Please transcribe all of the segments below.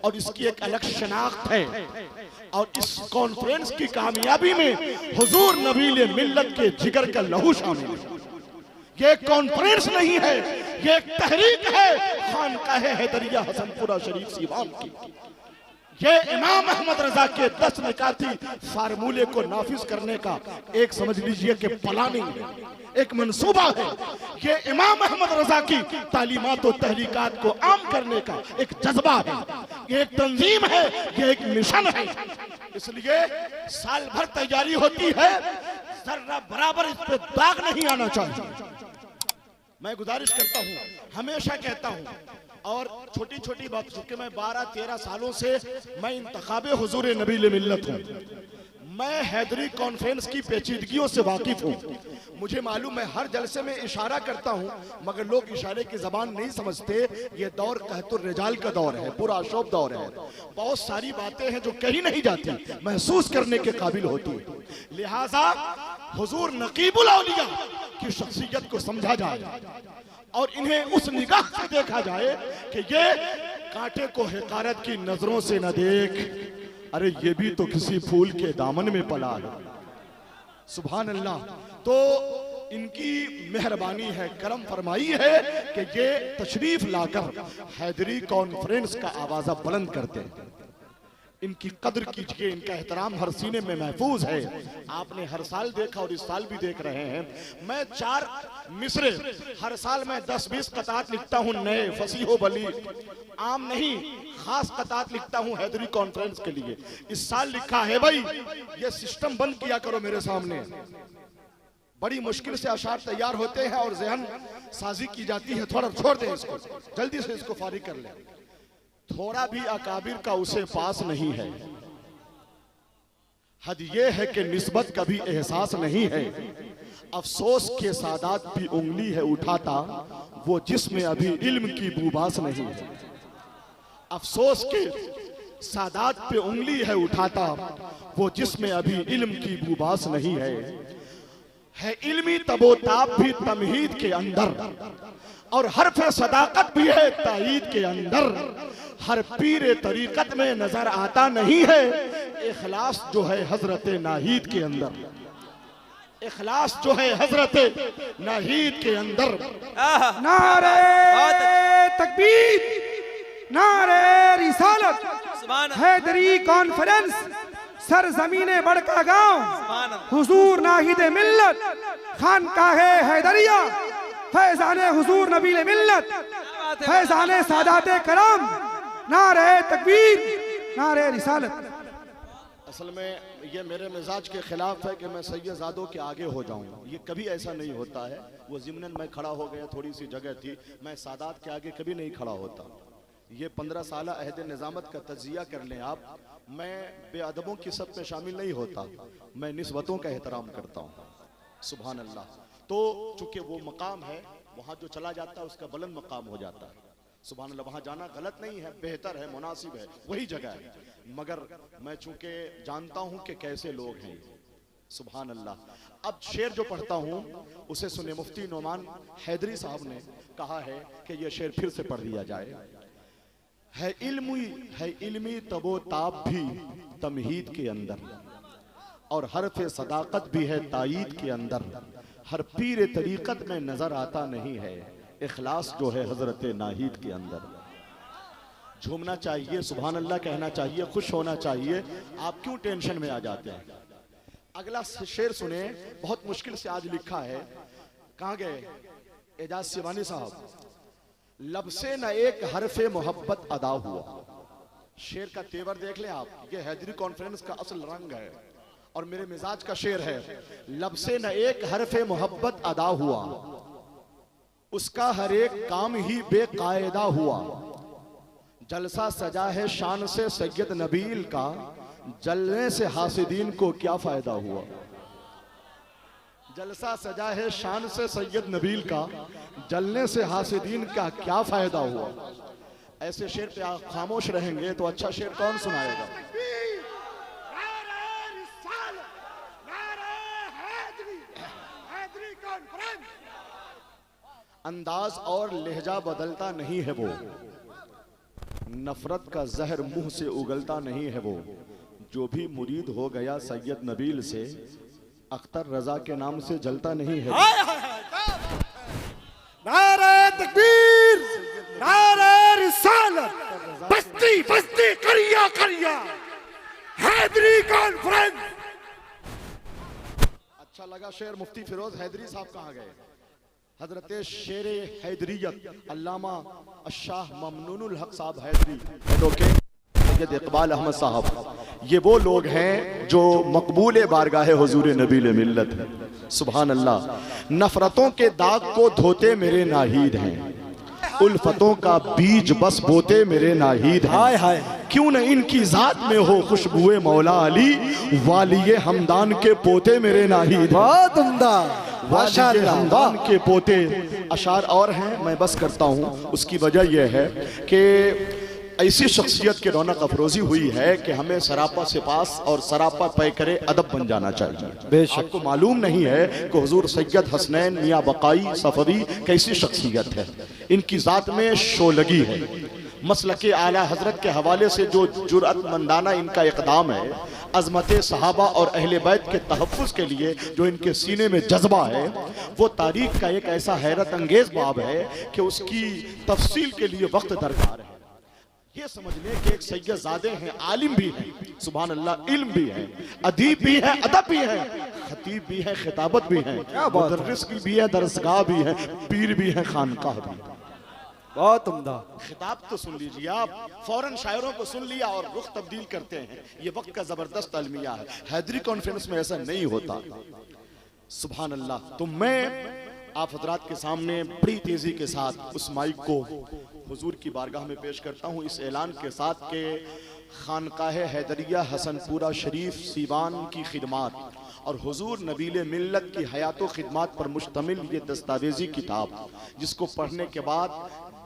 और इसकी एक अलग शनाख्त है। और इस कॉन्फ्रेंस की कामयाबी में हुजूर नबील मिल्लत के जिगर का लहू शामिल है। ये कॉन्फ्रेंस नहीं है, ये एक तहरीक है खानकाह हैदरिया हसनपुरा शरीफ सीवान की। ये इमाम अहमद रजा के 10 निकाती फार्मूले को नाफिज करने का एक समझ लीजिए कि प्लानिंग है, एक मंसूबा है। ये इमाम अहमद रजा की तालीमात और तहरीकात को आम करने का एक जज्बा है, ये एक तंजीम है, ये एक मिशन है। इसलिए साल भर तैयारी होती है, जर्रा बराबर इस पे दाग नहीं आना चाहिए। मैं गुजारिश करता हूं, हमेशा कहता हूं, और छोटी छोटी बात, चूंकि मैं 12-13 सालों से मैं इंतखाबे हुजूर नबील मिल्लत हूं, मैं हैदरी कॉन्फ्रेंस की पेचीदगियों से वाकिफ हूं। मुझे मालूम, मैं हर जलसे में इशारा करता हूं, मगर लोग इशारे की जबान नहीं समझते। ये दौर कहतुर रिजाल का दौर है, पूरा शोभ दौर है। बहुत सारी बातें हैं जो कही नहीं जाती, महसूस करने के काबिल होती है। लिहाजा हुजूर नकीबुल औलिया की शख्सियत को समझा जाए और इन्हें उस निगाह से देखा जाए कि ये कांटे को हिकारत की नजरों से न देख, अरे ये भी तो किसी फूल के दामन में पला है। सुभान अल्लाह। तो इनकी मेहरबानी है, करम फरमाई है कि ये तशरीफ लाकर हैदरी कॉन्फ्रेंस का आवाजा बुलंद करते हैं। इनकी कदर कीजिए, इनका एहतराम हर सीने में महफूज है। आपने हर साल देखा और इस साल भी देख रहे हैं। मैं 4 मिसरे हर साल मैं 10-20 कतात लिखता हूं, नए फसीहो बली, आम नहीं, खास कतात लिखता हूं हैदरी कॉन्फ्रेंस के लिए। इस साल लिखा है, भाई ये सिस्टम बंद किया करो मेरे सामने। बड़ी मुश्किल से अशार तैयार होते हैं और जहन साजी की जाती है, थोड़ा छोड़ दें इसको, जल्दी से इसको फारिग कर लें। थोड़ा भी अकाबिर का उसे पास नहीं है। हद ये है कि निस्बत कभी एहसास नहीं है। अफसोस के सादात भी उंगली है उठाता, वो जिसमें अभी इल्म की बूबास नहीं है। अफसोस के सादात पे उंगली है उठाता, वो जिसमें अभी इल्म की बूबास नहीं है इल्मी तबोताब भी तमहीद के अंदर, और हर्फ सदाकत भी है ताईद के अंदर। हर पीरे तरीकत में नजर आता नहीं है इखलास जो है हजरत नाहीद के अंदर। इखलास जो है हजरत नाहीद के अंदर। नारे तकबीर, नारे रिसालत, हैदरी कॉन्फ्रेंस, सरजमीने बड़का गांव, हुजूर नाहिद मिल्लत, खानकाहे हैदरिया, फैजाने हुजूर नबील मिल्लत, फैजाने सादाते करम, नारे तकबीर, नारे रिसालत। असल में ये मेरे मिजाज के खिलाफ है कि मैं सैयदादों के आगे हो जाऊं। ये कभी ऐसा नहीं होता है। वो ज़िम्नन मैं खड़ा हो गया, थोड़ी सी जगह थी, मैं सादात के आगे कभी नहीं खड़ा होता। ये 15 साल अहद निज़ामत का तज्जिया कर लें आप, मैं बेअदबों की सब में शामिल नहीं होता, मैं निस्बतों का एहतराम करता हूँ। सुभान अल्लाह। तो चूंकि वो मकाम है, वहाँ जो चला जाता है उसका बुलंद मकाम हो जाता है। सुभान अल्लाह। वहाँ जाना गलत नहीं है, बेहतर है, मुनासिब है, वही जगह है। मगर मैं चूंकि जानता हूँ कि कैसे लोग हैं। सुभान अल्लाह। अब शेर जो पढ़ता हूँ उसे सुने। मुफ्ती नोमान हैदरी साहब ने कहा है कि यह शेर फिर से पढ़ दिया जाए। है इल्मी तबो ताब भी तमहीद के अंदर, और हर्फ सदाकत भी है ताईद के अंदर। हर पीर तरीकत में नजर आता नहीं है इखलास जो है हजरत नाहीद के अंदर। झूमना चाहिए, सुभान अल्लाह कहना चाहिए, खुश होना चाहिए। आप क्यों टेंशन में आ जाते हैं? अगला शेर सुने, बहुत मुश्किल से आज लिखा है। कहाँ गए एजाज सिवानी साहब? लब से न एक हरफे मोहब्बत अदा हुआ। शेर का तेवर देख ले आप, ये हैदरी कॉन्फ्रेंस का असल रंग है और मेरे मिजाज का शेर है। लब से न एक हरफे मोहब्बत अदा हुआ, उसका हर एक काम ही बेकायदा हुआ। जलसा सजा है शान से सैयद नबील का, जलने से हासिदीन को क्या फायदा हुआ। जलसा सजा है शान से सैयद नबील का, जलने से हासिदीन का क्या फायदा हुआ। ऐसे शेर पे आप खामोश रहेंगे तो अच्छा शेर कौन सुनाएगा? अंदाज और लहजा बदलता नहीं है वो, नफरत का जहर मुंह से उगलता नहीं है वो, जो भी मुरीद हो गया सैयद नबील से, अख्तर रजा के नाम से जलता नहीं है। नारे तकबीर, नारे रिसालत, बस्ती बस्ती करिया करिया, हैदरी कॉन्फ्रेंस। अच्छा लगा शेर मुफ्ती फिरोज हैदरी साहब कहाँ गए? हजरत शेर हैदरियत अल्लामा अशाह ममनूनुल हक साहब हैदरी सैयद इकबाल अहमद साहब, ये वो लोग हैं जो मकबूल बारगाह हुजूर नबील मिल्लत है। सुभान अल्लाह। नफरतों के दाग को धोते मेरे नाहीद हैं, उल्फतों का बीज बस बोते मेरे नाहीद हैं। हाय हाय, क्यों न इनकी जात में हो खुशबुए मौला अली, वालिये हमदान के पोते मेरे नाहीद। बहुत उम्दा, वालिये हमदान के पोते। अशार और हैं, मैं बस करता हूँ। उसकी वजह यह है कि ऐसी शख्सियत की रौनक अफरोजी हुई है कि हमें सरापा सिपास और सरापा पैकरे अदब बन जाना चाहिए। बेशक। आपको मालूम नहीं है कि हुजूर सैयद हसनैन मियाँ बकाई सफरी कैसी शख्सियत है। इनकी ज़ात में शोलगी है। मसलके आला हजरत के हवाले से जो जुर्अतमंदाना इनका इक़दाम है, अज़मत सहाबा और अहले बैत के तहफ़्फ़ुज़ के लिए जो इनके सीने में जज्बा है, वो तारीख़ का एक ऐसा हैरत अंगेज़ बाब है कि उसकी तफसील के लिए वक्त दरकार है। ये समझ लें कि एक सैयदजादे हैं, आलिम भी हैं, सुभान अल्लाह, इल्म भी है, अदीब भी है, अदब भी है, खतीब भी है, खिताबत भी है, मुदर्रिस भी है, दरसगाह भी है, पीर भी है, खानकाह भी। बहुत उम्दा। खिताब तो सुन लीजिए आप, फौरन शायरों को सुन लिया और रुख तब्दील करते हैं। ये वक्त का जबरदस्त अलमिया है। हैदरी कॉन्फ्रेंस में ऐसा नहीं होता। सुभान अल्लाह। तो मैं आप हजरात के सामने बड़ी तेजी के साथ उस माइक को हुजूर की बारगाह में पेश करता हूँ, इस ऐलान के साथ के खानकाह हैदरिया हसनपुरा शरीफ सीवान की खिदमात और हुजूर नबील मिल्लत की हयातो खिदमात पर मुश्तमिल ये दस्तावेजी किताब, जिसको पढ़ने के बाद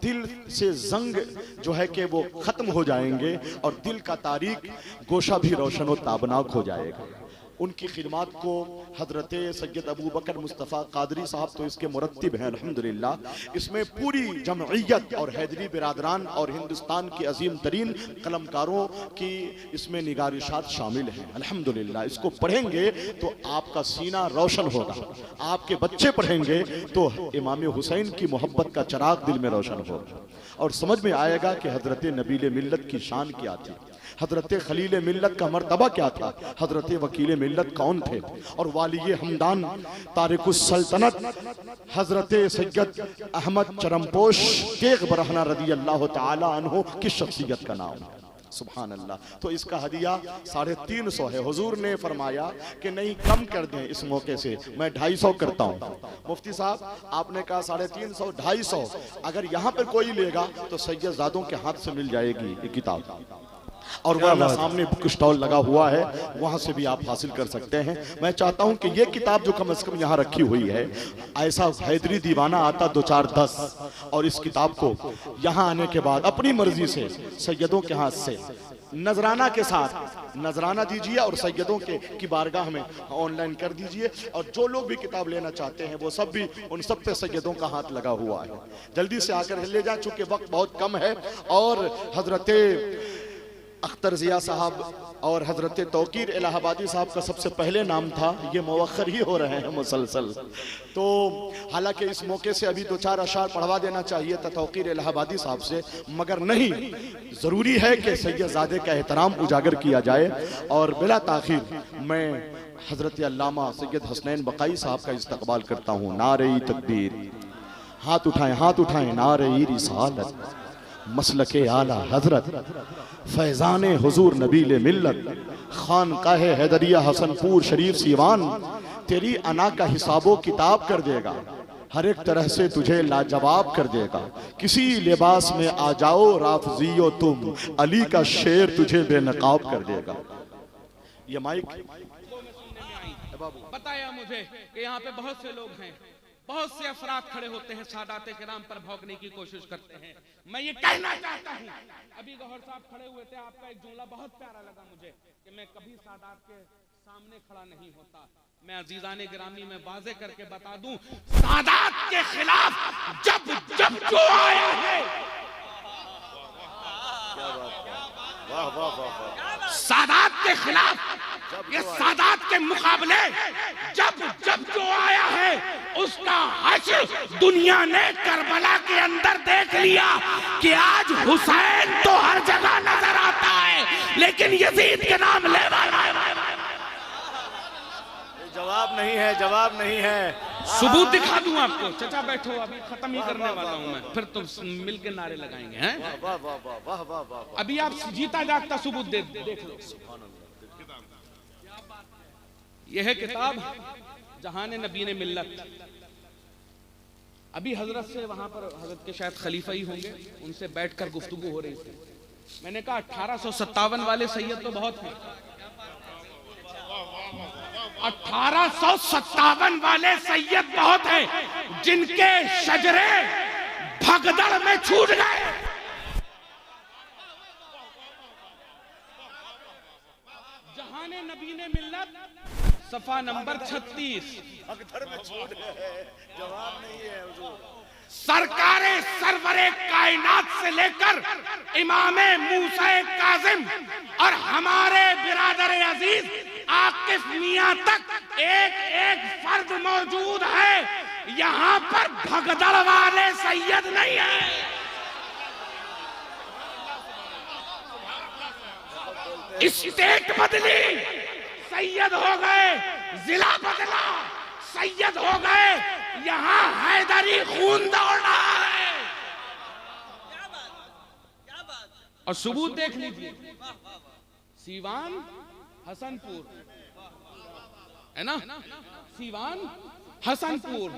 दिल से जंग जो है कि वो ख़त्म हो जाएंगे और दिल का तारीख गोशा भी रोशन व ताबनाक हो जाएगा। उनकी खिदमात को हजरत सैयद अबू बकर मुस्तफ़ा कादरी साहब तो इसके मुरत्तिब हैं अल्हम्दुलिल्लाह। इसमें पूरी जमइयत और हैदरी बिरादरान और हिंदुस्तान की अजीम तरीन कलमकारों की इसमें निगारिशात शामिल हैं अल्हम्दुलिल्लाह। इसको पढ़ेंगे तो आपका सीना रोशन होगा, आपके बच्चे पढ़ेंगे तो इमाम हुसैन की मोहब्बत का चराग दिल में रोशन होगा और समझ में आएगा कि हजरत नबील मिल्लत की शान क्या थी, हजरत खलील मिल्लत का मर्तबा क्या था, हजरत वकील मिल्लत कौन थे और वालिये हमदान तारिकुस सल्तनत हजरत सैयद अहमद चरमपोश तेग बरहना रदी अल्लाह ताला अन्हो की शख्सियत का नाम है। सुभान अल्लाह। तो इसका हदिया 350 है। हुजूर ने फरमाया कि नहीं कम कर दें, इस मौके से मैं 250 करता हूँ। मुफ्ती साहब आपने कहा 350, 250, अगर यहाँ पर कोई लेगा तो सैयदजादों के हाथ से मिल जाएगी ये किताब और वरना सामने बुक स्टॉल लगा हुआ है, वहां से भी आप हासिल कर सकते हैं। मैं चाहता हूं कि ये किताब जो कम से कम यहाँ रखी हुई है, ऐसा हैदरी दीवाना आता 2-4-10 और इस किताब को यहाँ आने के बाद अपनी मर्जी से सैयदों के हाथ से नजराना के साथ नजराना दीजिए और सैयदों की बारगाह में ऑनलाइन कर दीजिए और जो लोग भी किताब लेना चाहते हैं वो सब भी उन सब पे सैयदों का हाथ लगा हुआ है। जल्दी से आकर ले जाए, चूंकि वक्त बहुत कम है और हजरत अख्तर जिया साहब और हजरत तौकीर इलाहाबादी साहब का सबसे पहले नाम था, ये मौखर ही हो रहे हैं मुसलसल। तो हालांकि इस मौके से अभी 2-4 अशार पढ़वा देना चाहिए था तौकीर इलाहाबादी साहब से, मगर नहीं, ज़रूरी है कि सैयदजादे का एहतराम उजागर किया जाए और बिला ताखीर मैं हजरत अल्लामा सैयद हसनैन बकाई साहब का इस्तकबाल करता हूँ। नारे तकबीर, हाथ उठाएं, नारे रिसालत, मसलके आला हजरत, फैजान हुजूर नबील मिल्लत, खानकाह हैदरिया हसनपुर शरीफ सीवान तेरी अना का हिसाबो किताब कर देगा, हर एक तरह से तुझे लाजवाब कर देगा। किसी लिबास में आ जाओ राफजियो तुम, अली का शेर तुझे बेनकाब कर देगा। ये माइक बताया मुझे कि यहाँ पे बहुत से लोग हैं, बहुत से अफराद खड़े होते हैं, सादात किराम पर भौंकने की कोशिश करते हैं। मैं ये कहना चाहता हूँ, अभी गौहर साहब खड़े हुए थे, आपका एक जुमला बहुत प्यारा लगा मुझे कि मैं कभी सादात के सामने खड़ा नहीं होता। मैं अजीजाने गिरामी में वाजे करके बता दूं, सादात के खिलाफ जब जब जो आया है वाह वाह वाह वाह। सादात के खिलाफ, ये सादात के मुकाबले जब जब जो आया है उसका हश्र दुनिया ने करबला के अंदर देख लिया कि आज हुसैन तो हर जगह नजर आता है लेकिन यजीद के नाम ले वाला जवाब नहीं है, जवाब नहीं है। सबूत दिखा दूं आपको। चचा बैठो, अभी खत्म ही करने वाला हूं मैं, फिर तुम मिलके नारे लगाएंगे हैं। वाह वाह वाह वाह वाह वाह। अभी आप जीता जागता सबूत देख लो। यह है किताब जहान नबी ने मिल्लत। अभी हजरत से वहां पर, हजरत के शायद खलीफा ही होंगे, उनसे बैठकर गुफ्तगू हो रही थी। मैंने कहा 1857 वाले सैयद तो बहुत हैं, 1857 वाले सैयद बहुत हैं जिनके शजरे भगदड़ में छूट गए। जहाने नबी ने मिल्लत, सफा नंबर 36। जवाब नहीं है हुजूर। सरकारे सरवरे कायनात से लेकर इमामे मूसा काजिम और हमारे बिरादर अजीज आकिफ मियां तक एक एक फर्द मौजूद है। यहां पर भगदड़ वाले सैयद नहीं है। स्टेट बदली, सैयद हो गए, जिला बदला, सैयद हो गए। यहां हैदरी खून दौड़ रहा है। और सबूत देख लीजिए, सीवान हसनपुर है ना, सीवान हसनपुर,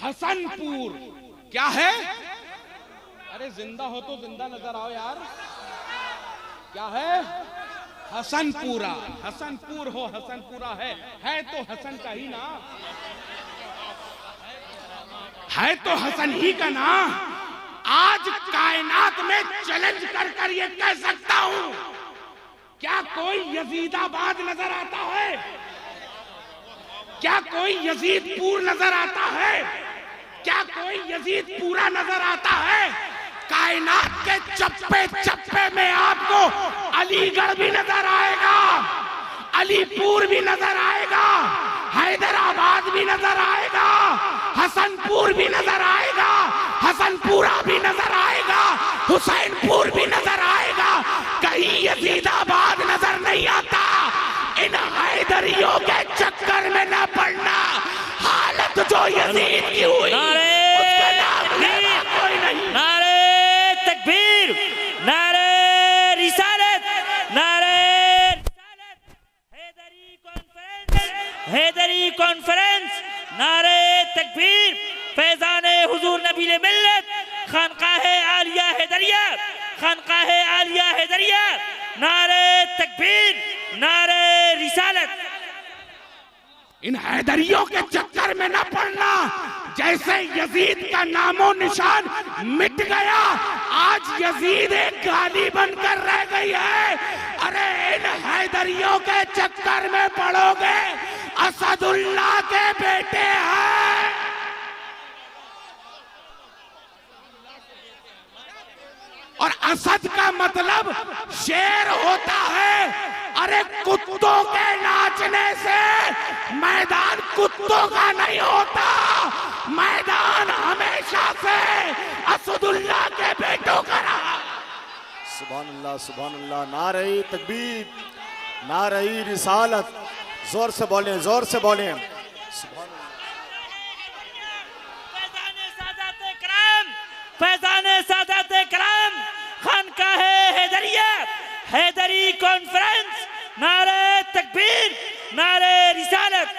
हसनपुर क्या है? अरे जिंदा हो तो जिंदा नजर आओ यार। क्या है? हसनपुरा। हसनपुर हो, हसनपुरा है तो हसन का ही ना, है तो हसन ही का ना। आज कायनात में चैलेंज कर ये कह सकता हूं, क्या कोई यजीदाबाद नजर आता है? क्या कोई यजीदपुर नजर आता है? क्या कोई यजीदपुरा नजर आता है? कायनात के चप्पे चप्पे में आपको अलीगढ़ भी नजर आएगा, अलीपुर भी नजर आएगा, हैदराबाद भी नजर आएगा, हसनपुर भी नजर आएगा, हसनपुरा भी नजर आएगा, हुसैनपुर भी नजर आएगा। कहीं यजीदाबाद नजर नहीं आता। इन हैदरियों के चक्कर में न पड़ना। हालत जो यजीद की हुई, उसका नाम लेना कोई नहीं। नारे तकबीर, नारे रिसालत, नारे हैदरी कॉन्फ्रेंस, हैदरी कॉन्फ्रेंस, नारे तकबीर, फैजाने हुजूर नबी मिल्लत, खानकाहे आलिया हैदरिया, खानकाहे आलिया हैदरिया, नारे तकबीर, नारे रिसालत। इन हैदरियों के चक्कर में न पड़ना। जैसे यजीद का नामो निशान मिट गया, आज यजीद एक गाली बनकर रह गई है। अरे इन हैदरियों के चक्कर में पड़ोगे, असदुल्लाह के बेटे हैं। और असद का मतलब शेर होता है। अरे कुत्तों के नाचने से मैदान कुत्तों का नहीं होता। मैदान हमेशा से असदुल्लाह के बेटों का रहा। सुभान अल्लाह, सुभान अल्लाह। नारे तकबीर, नारे रिसालत। जोर से बोलें, जोर से बोलें। फैजाने सादात कराम, फैजाने सादात कराम, खानकाहे हैदरिया, हैदरी कॉन्फ्रेंस, नारे तकबीर, नारे रिसालत।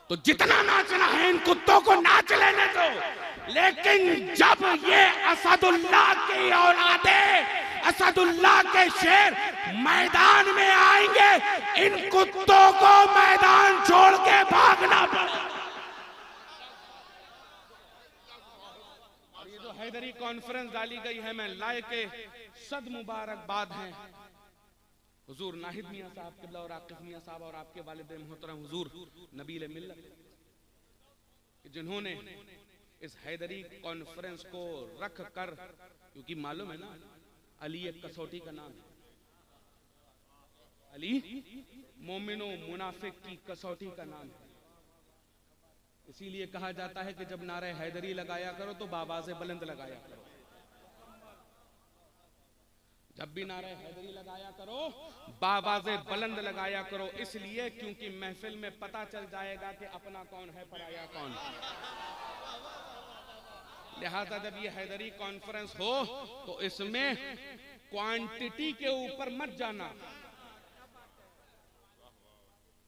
तो जितना नाचना है इन कुत्तों को नाच लेने दो, लेकिन जब ये असदुल्लाह की औलादे, असदुल्लाह के शेर मैदान में आएंगे, इन कुत्तों को मैदान छोड़ के भागना पड़ेगा। ये जो हैदरी कॉन्फ्रेंस डाली गई है, मैं लाए के सद मुबारकबाद हैं हुजूर नाहिद मियां साहब किबला और आकिफ मियां साहब और आपके वालिद मोहतरम हुजूर नबील मिल्लत, जिन्होंने इस हैदरी कॉन्फ्रेंस को रख कर, क्योंकि मालूम है ना अली एक कसौटी का नाम है। अली मोमिनो मुनाफिक की कसौटी का नाम है। इसीलिए कहा जाता है कि जब नारे हैदरी लगाया करो तो बाबाज़े बुलंद लगाया करो। जब भी नारे हैदरी लगाया करो बाबाज़े बुलंद लगाया करो। इसलिए क्योंकि महफिल में पता चल जाएगा कि अपना कौन है पराया कौन। लिहाजा जब ये हैदरी कॉन्फ्रेंस हो तो इसमें क्वांटिटी के ऊपर मत जाना,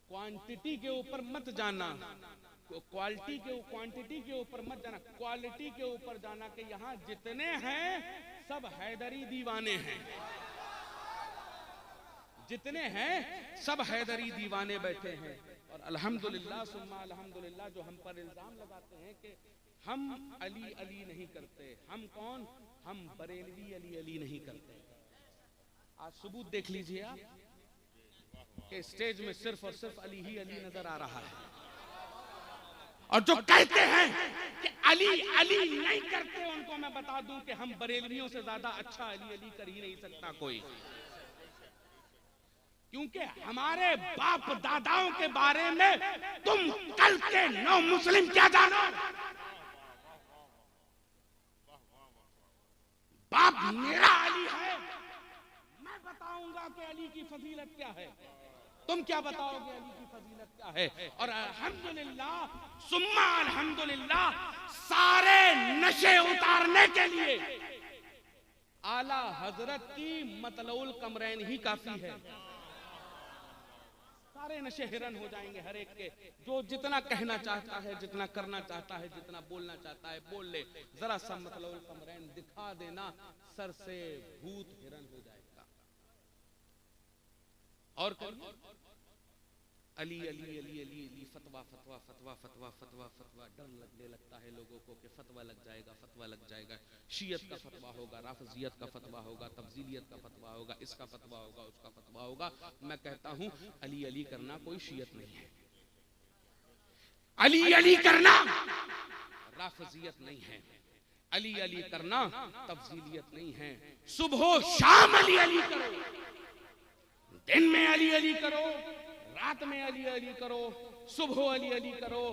क्वांटिटी के ऊपर मत जाना, क्वांटिटी के ऊपर मत जाना, क्वालिटी के ऊपर जाना कि यहाँ जितने हैं सब हैदरी दीवाने हैं, जितने हैं सब हैदरी दीवाने बैठे हैं। और अल्हम्दुलिल्लाह सुम्मा अल्हम्दुलिल्लाह जो हम पर इल्जाम लगाते हैं कि हम अली अली नहीं करते, हम कौन, हम बरेलवी अली अली नहीं करते। आज सबूत देख लीजिए आप कि स्टेज में सिर्फ और सिर्फ अली ही अली नजर आ रहा है। और जो कहते हैं कि अली अली नहीं करते उनको मैं बता दूं कि हम बरेलवियों से ज्यादा अच्छा अली अली कर ही नहीं सकता कोई। क्योंकि हमारे बाप दादाओं के बारे में तुम कल के नौ मुस्लिम क्या जानो। बाप मेरा अली है, मैं बताऊंगा कि अली की फजीलत क्या है, तुम क्या बताओगे अली की फजीलत क्या है। और अल्हम्दुलिल्लाह सुम्मा अल्हम्दुलिल्लाह सारे नशे उतारने के लिए आला हजरत की मतलउल कमरैन ही काफी है। सारे नशे हिरन हो जाएंगे हर एक के। जो जितना कहना चाहता है, जितना करना चाहता है, जितना बोलना चाहता है बोल ले। जरा सा मतलउल कमरैन दिखा देना, सर से भूत हिरन हो जाएगा। और अली अली अली अली अली फतवा फतवा फतवा फतवा फतवा फतवा। डर लगने लगता है लोगों को कि फतवा लग जाएगा, फतवा लग जाएगा। शियत का फतवा होगा, राफिजियत का फतवा होगा, तब्जीलियत का फतवा होगा, इसका फतवा होगा, उसका फतवा होगा। मैं कहता हूं अली अली करना कोई शियत नहीं है, अली अली करना राफिजियत नहीं है, अली अली करना तब्जीलियत नहीं है। सुबह शाम अली अली करो, दिन में अली अली करो, रात में अली अली करो, सुबह अली अली करो,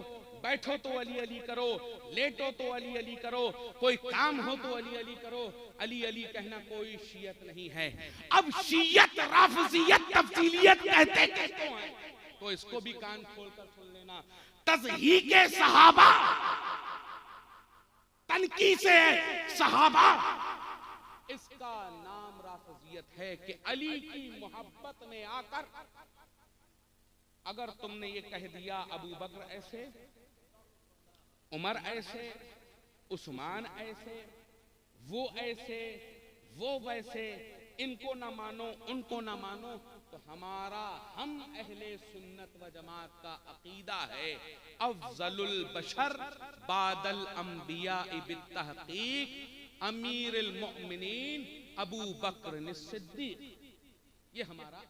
बैठो तो अली अली करो, लेटो तो अली अली करो, कोई काम हो तो अली अली करो। अली अली कहना कोई शियत नहीं है। अब शियत राफिजियत तफ्सीलियत कहते किसको हैं तो इसको भी कान खोलकर सुन लेना। तज़हीके सहाबा, तनकीसे सहाबा, इसका नाम राफिजियत है कि अली की मोहब्बत में आकर अगर तुमने ये कह दिया अबू बकर ऐसे, उमर ऐसे, उस्मान ऐसे, वो ऐसे, वो वैसे, इनको ना मानो उनको ना मानो, तो हमारा हम अहले सुन्नत व जमात का अकीदा है अफजलुल बशर बादल अंबिया बित्तहकीक अमीरुल मोमिनीन अबू बकर सिद्दीक। ये हमारा